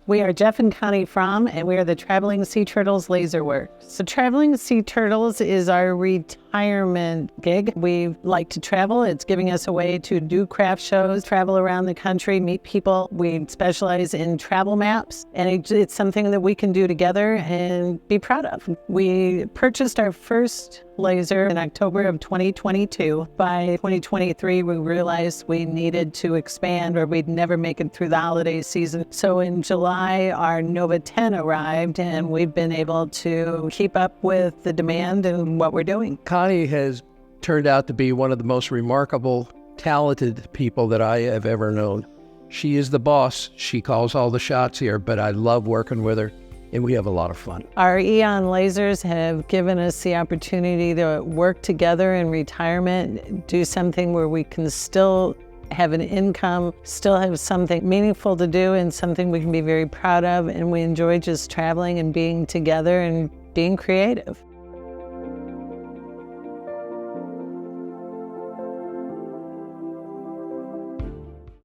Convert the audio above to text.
We are Jeff and Connie Frahm, and we are the Traveling Sea Turtles Laser Work. So Traveling Sea Turtles is our retirement gig. We like to travel. It's giving us a way to do craft shows, travel around the country, meet people. We specialize in travel maps, and it's something that we can do together and be proud of. We purchased our first laser in October of 2022. By 2023, we realized we needed to expand or we'd never make it through the holiday season. So in July, our Nova 10 arrived, and we've been able to keep up with the demand and what we're doing. Connie has turned out to be one of the most remarkable, talented people that I have ever known. She is the boss. She calls all the shots here, but I love working with her, and we have a lot of fun. Our Aeon lasers have given us the opportunity to work together in retirement, do something where we can still have an income, still have something meaningful to do and something we can be very proud of, and we enjoy just traveling and being together and being creative.